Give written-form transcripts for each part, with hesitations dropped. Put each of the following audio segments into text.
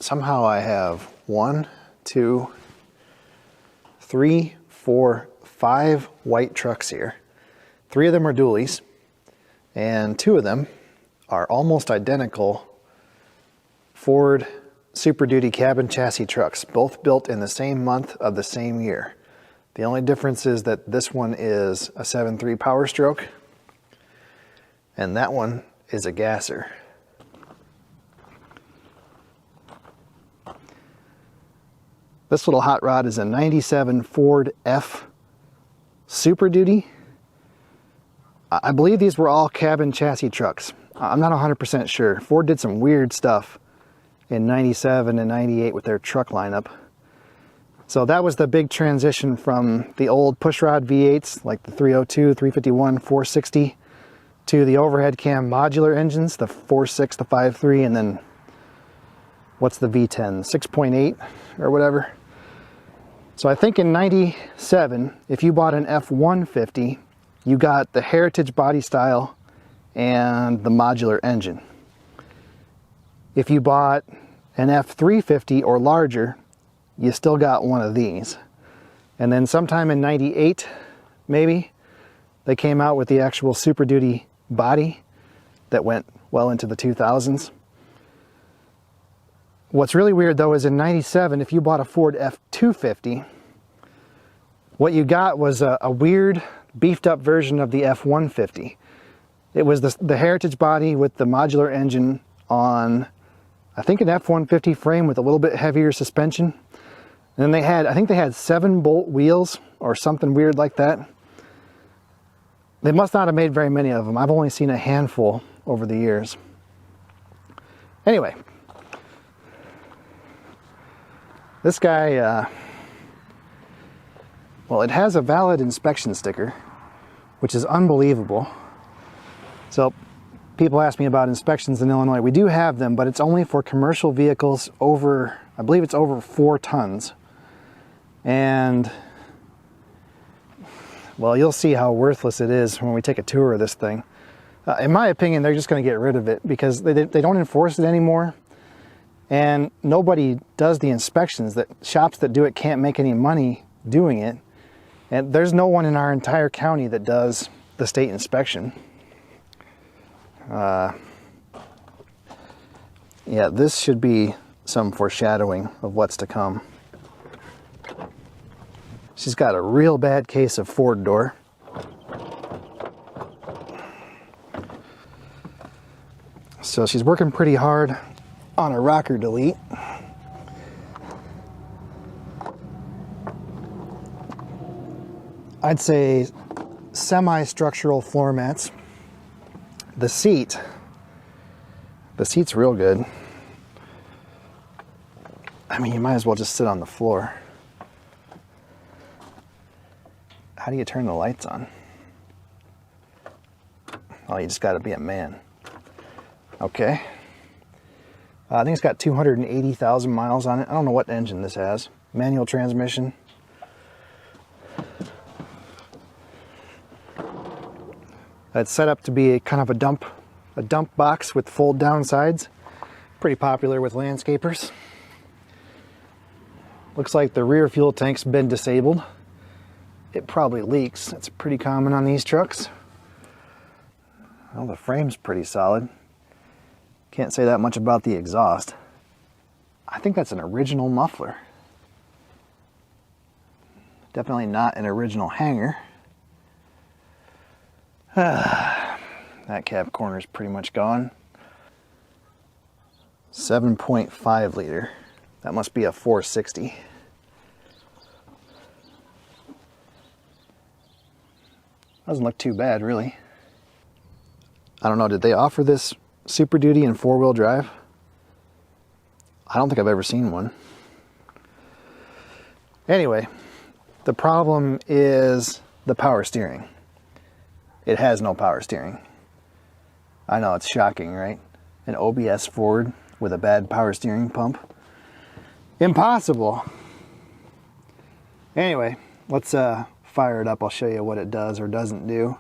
somehow I have 1, 2, 3, 4, 5 white trucks here. 3 of them are dualies, and 2 of them are almost identical Ford SuperDuty cabin chassis trucks, both built in the same month of the same year. The only difference is that this one is a 7.3 Power Stroke, and that one is a gasser. This little hot rod is a 97 Ford F-SuperDuty. I believe these were all cabin chassis trucks. I'm not 100% sure. Ford did some weird stuff in 97 and 98 with their truck lineup. So that was the big transition from the old pushrod V8s like the 302, 351, 460 to the overhead cam modular engines, the 4.6, the 5.3, and then what's the V10, 6.8 or whatever. So I think in 97, if you bought an F-150, you got the heritage body style and the modular engine. If you bought an F-350 or larger, you still got one of these. And then sometime in 98, maybe, they came out with the actual SuperDuty body that went well into the 2000s. What's really weird though is in 97, if you bought a Ford F-250, what you got was a weird beefed up version of the F-150. It was the heritage body with the modular engine on, I think, an F-150 frame with a little bit heavier suspension. And then they had, I think they had 7-bolt wheels or something weird like that. They must not have made very many of them. I've only seen a handful over the years. Anyway, this guy, well, it has a valid inspection sticker, which is unbelievable. So people ask me about inspections in Illinois. We do have them, but it's only for commercial vehicles over, I believe it's over 4 tons. And, well, you'll see how worthless it is when we take a tour of this thing. In my opinion, they're just going to get rid of it because they don't enforce it anymore. And nobody does the inspections. That shops that do it can't make any money doing it. And there's no one in our entire county that does the state inspection. Yeah, this should be some foreshadowing of what's to come. She's got a real bad case of Ford door. So she's working pretty hard on a rocker delete. I'd say semi-structural floor mats. The seat's real good. I mean, you might as well just sit on the floor. How do you turn the lights on? Well, you just got to be a man. Okay. I think it's got 280,000 miles on it. I don't know what engine this has. Manual transmission. It's set up to be a kind of a dump box with fold down sides. Pretty popular with landscapers. Looks like the rear fuel tank's been disabled. It probably leaks. That's pretty common on these trucks. Well, the frame's pretty solid. Can't say that much about the exhaust. I think that's an original muffler. Definitely not an original hanger. That cab corner is pretty much gone. 7.5 liter. That must be a 460. Doesn't look too bad, really. I don't know, did they offer this SuperDuty in 4-wheel drive? I don't think I've ever seen one. Anyway, the problem is the power steering. It has no power steering. I know, it's shocking, right? An OBS Ford with a bad power steering pump. Impossible. Anyway, let's fire it up. I'll show you what it does or doesn't do.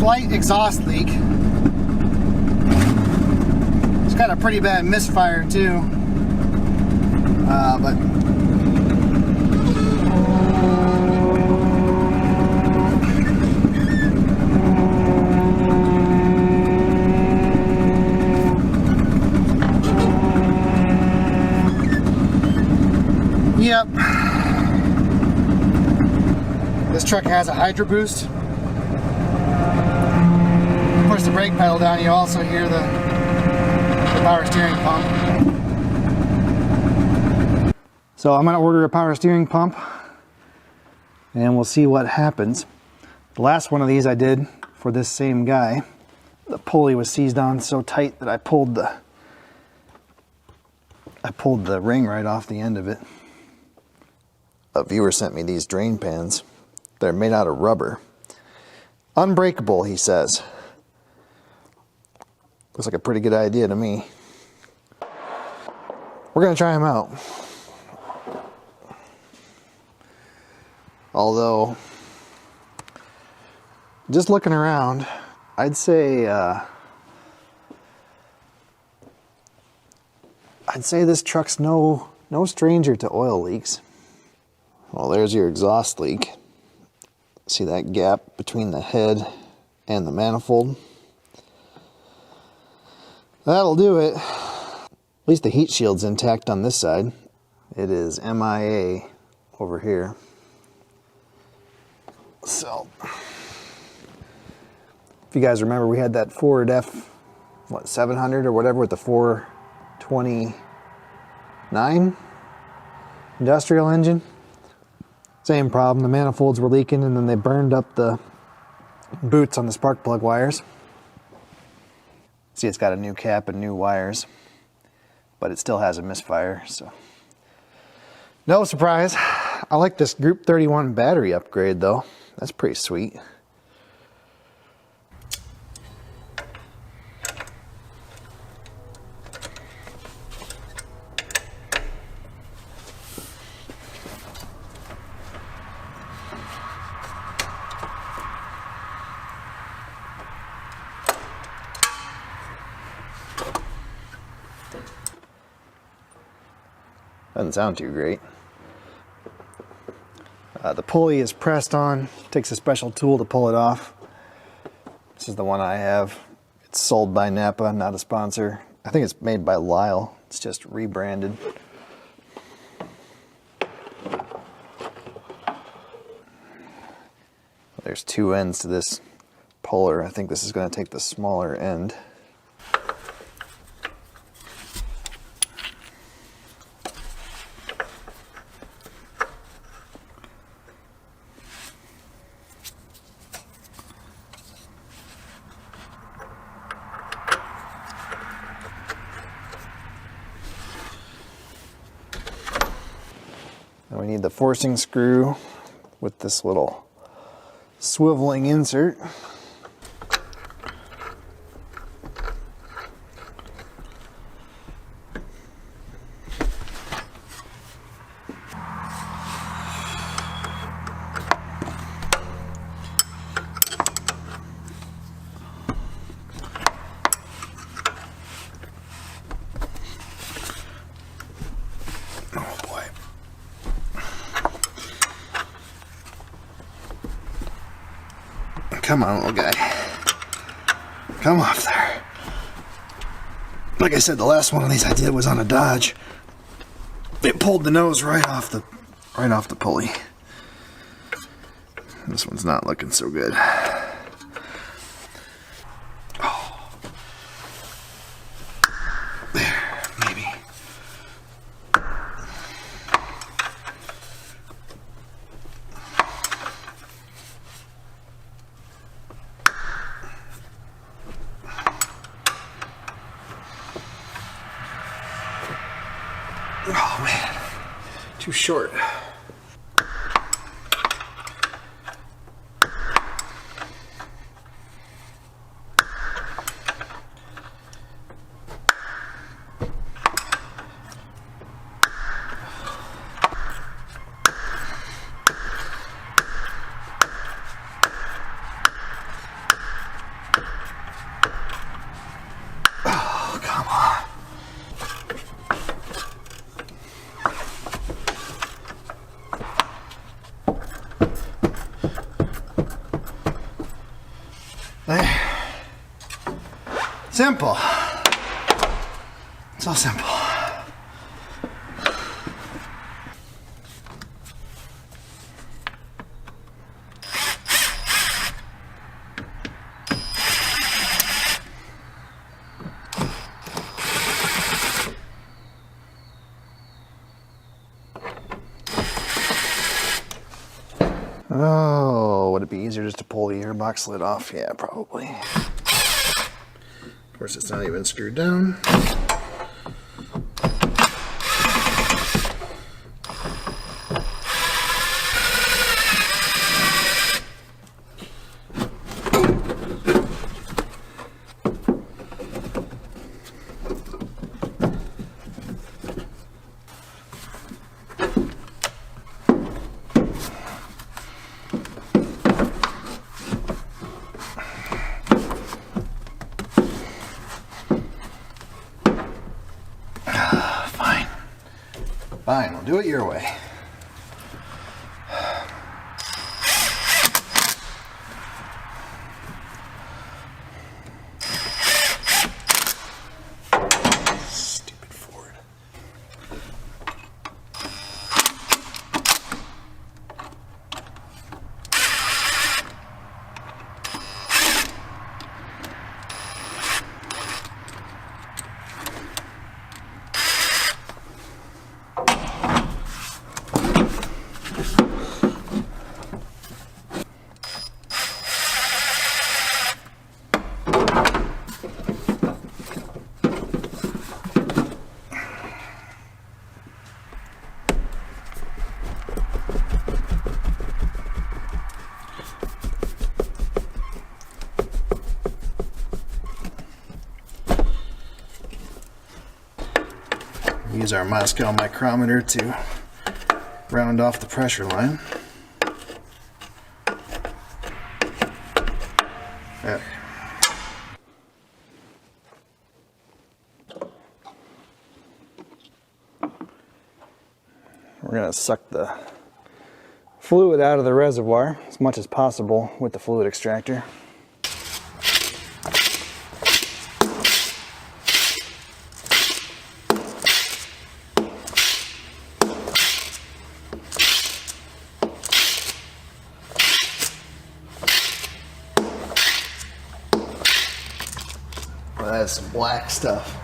slight exhaust leak. It's got a pretty bad misfire too. But yep. This truck has a hydro boost. Push the brake pedal down, you also hear the power steering pump. So I'm going to order a power steering pump and we'll see what happens. The last one of these I did for this same guy, the pulley was seized on so tight that I pulled the ring right off the end of it. A viewer sent me these drain pans. They're made out of rubber. Unbreakable, he says. Looks like a pretty good idea to me. We're going to try them out. Although, just looking around, I'd say this truck's no stranger to oil leaks. Well, there's your exhaust leak. See that gap between the head and the manifold? That'll do it. At least the heat shield's intact on this side. It is MIA over here. So, if you guys remember, we had that Ford F-700 or whatever with the 429 industrial engine. Same problem, the manifolds were leaking and then they burned up the boots on the spark plug wires. See, it's got a new cap and new wires, but it still has a misfire, so. No surprise. I like this Group 31 battery upgrade though. That's pretty sweet. Doesn't sound too great. The pulley is pressed on. Takes a special tool to pull it off. This is the one I have. It's sold by Napa, not a sponsor. I think it's made by Lyle. It's just rebranded. There's two ends to this puller. I think this is going to take the smaller end. And we need the forcing screw with this little swiveling insert. Come on, little guy. Come off there. Like I said, the last one of these I did was on a Dodge. It pulled the nose right off the pulley. This one's not looking so good. Oh. There, maybe. Oh man, too short. There. Simple. It's all simple. Oh, would it be easier just to pull the airbox lid off? Yeah, probably. Of course, it's not even screwed down. Fine, we'll do it your way. Stupid Ford. Use our Moscow micrometer to round off the pressure line. There. We're going to suck the fluid out of the reservoir as much as possible with the fluid extractor. That's some black stuff.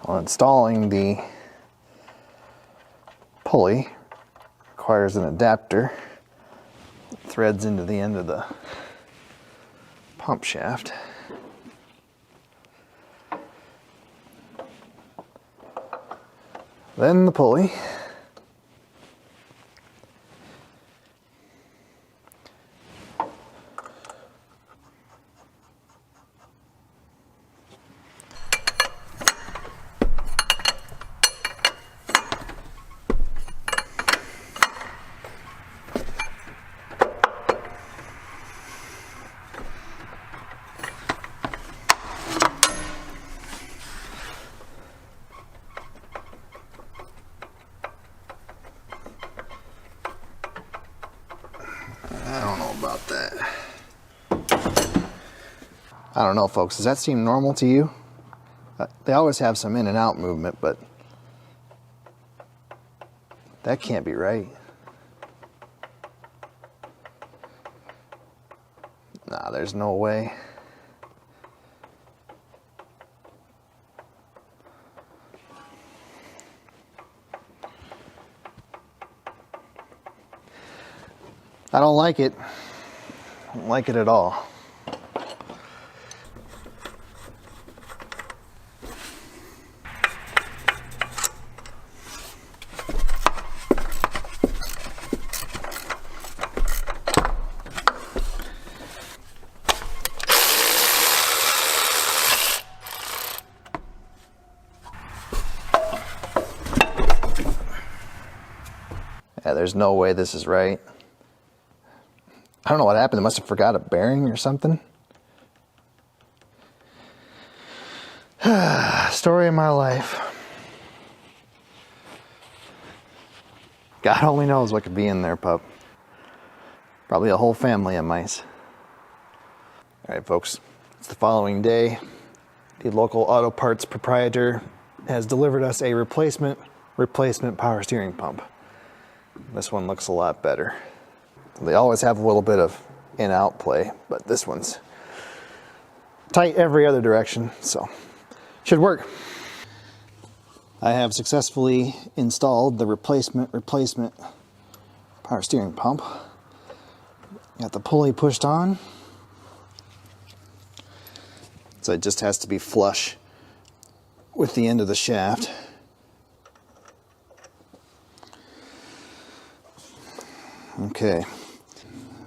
Well, installing the pulley requires an adapter that threads into the end of the pump shaft. Then the pulley. I don't know about that. I don't know, folks. Does that seem normal to you? They always have some in and out movement, but that can't be right. Nah, there's no way. I don't like it. I don't like it at all. Yeah, there's no way this is right. I don't know what happened. They must have forgot a bearing or something. Story of my life. God only knows what could be in there, pup. Probably a whole family of mice. All right, folks. It's the following day. The local auto parts proprietor has delivered us a replacement power steering pump. This one looks a lot better. They always have a little bit of in-out play, but this one's tight every other direction, so should work. I have successfully installed the replacement power steering pump. Got the pulley pushed on, so it just has to be flush with the end of the shaft. Okay.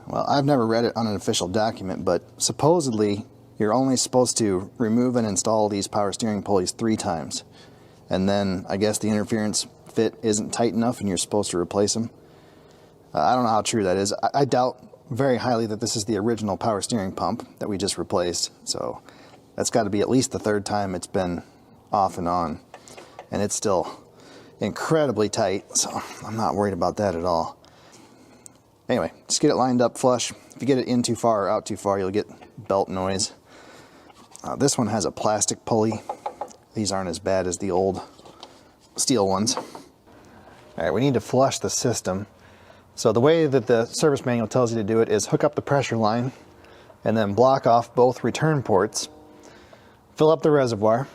Well, I've never read it on an official document, but supposedly you're only supposed to remove and install these power steering pulleys 3 times. And then I guess the interference fit isn't tight enough and you're supposed to replace them. I don't know how true that is. I doubt very highly that this is the original power steering pump that we just replaced. So that's got to be at least the 3rd time it's been off and on. And it's still incredibly tight, so I'm not worried about that at all. Anyway, just get it lined up flush. If you get it in too far or out too far, you'll get belt noise. This one has a plastic pulley. These aren't as bad as the old steel ones. All right, we need to flush the system. So the way that the service manual tells you to do it is hook up the pressure line and then block off both return ports, fill up the reservoir,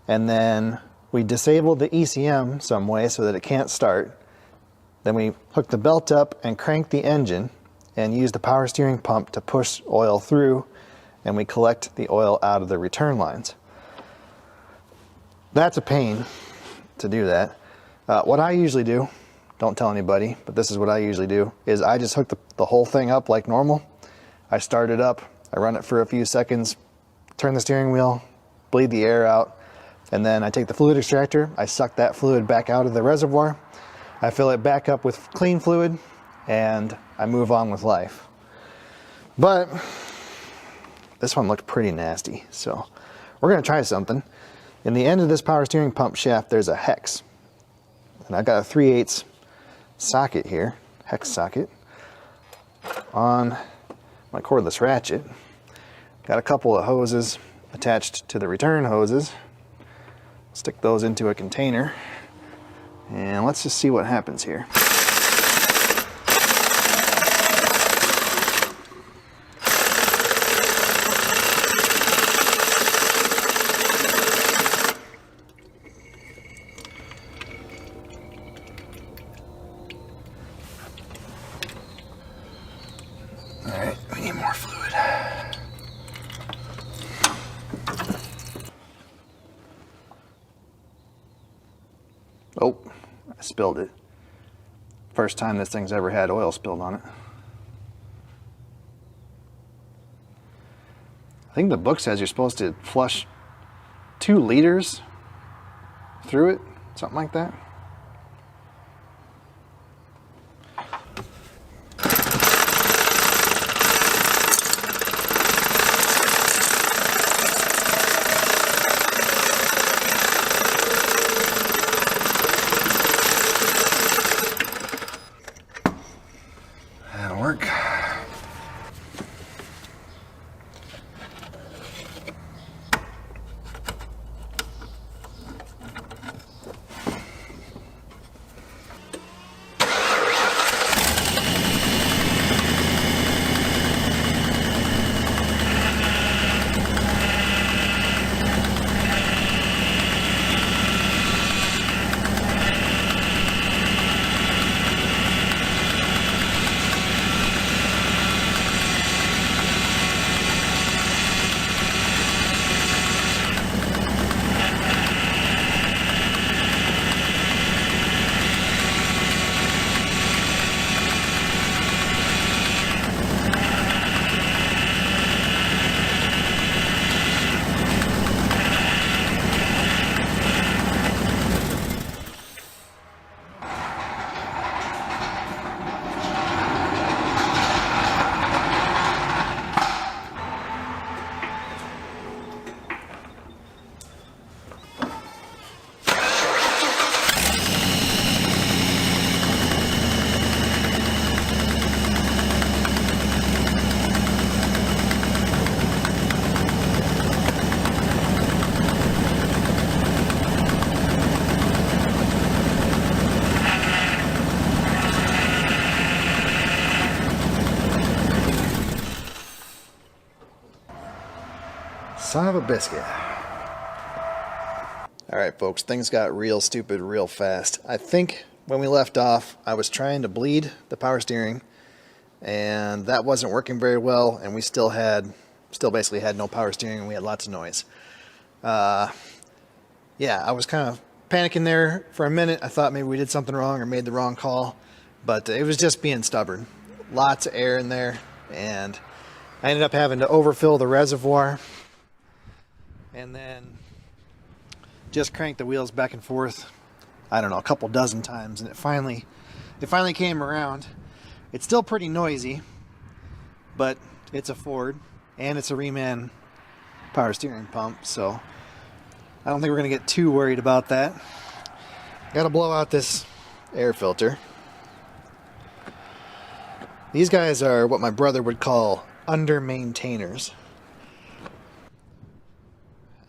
and then we disable the ECM some way so that it can't start. Then we hook the belt up and crank the engine and use the power steering pump to push oil through, and we collect the oil out of the return lines. That's a pain to do that. What I usually do, don't tell anybody, but this is what I usually do, is I just hook the whole thing up like normal. I start it up, I run it for a few seconds, turn the steering wheel, bleed the air out, and then I take the fluid extractor, I suck that fluid back out of the reservoir, I fill it back up with clean fluid, and I move on with life. But this one looked pretty nasty, so we're going to try something. In the end of this power steering pump shaft, there's a hex. And I've got a 3/8 socket here, hex socket, on my cordless ratchet. Got a couple of hoses attached to the return hoses. Stick those into a container. And let's just see what happens here. spilled it. First time this thing's ever had oil spilled on it. I think the book says you're supposed to flush 2 liters through it, something like that. That'll work. Son of a biscuit. Alright folks, things got real stupid real fast. I think when we left off, I was trying to bleed the power steering, and that wasn't working very well, and we still basically had no power steering, and we had lots of noise. Yeah, I was kind of panicking there for a minute. I thought maybe we did something wrong or made the wrong call, but it was just being stubborn. Lots of air in there, and I ended up having to overfill the reservoir and then just crank the wheels back and forth, I don't know, a couple dozen times, and it finally came around. It's still pretty noisy, but it's a Ford and it's a Reman power steering pump, so I don't think we're gonna get too worried about that. Gotta blow out this air filter. These guys are what my brother would call under-maintainers.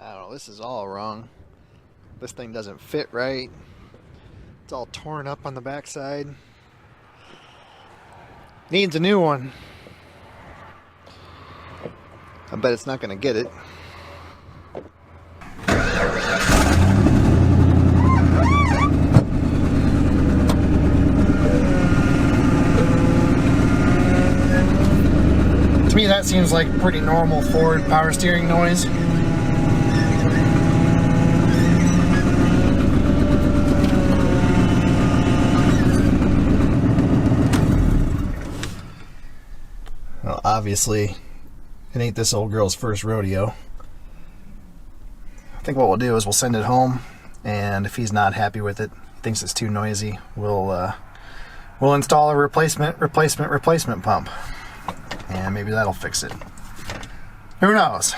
I don't know, this is all wrong. This thing doesn't fit right. It's all torn up on the backside. Needs a new one. I bet it's not going to get it. To me, that seems like pretty normal Ford power steering noise. Well, obviously, it ain't this old girl's first rodeo. I think what we'll do is we'll send it home, and if he's not happy with it, thinks it's too noisy, we'll install a replacement pump, and maybe that'll fix it. Who knows?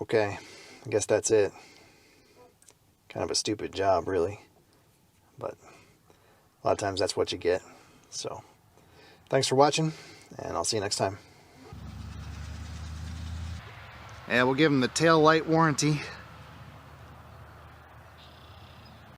Okay, I guess that's it. Kind of a stupid job, really, but a lot of times that's what you get. So thanks for watching, and I'll see you next time. Yeah, we'll give him the tail light warranty.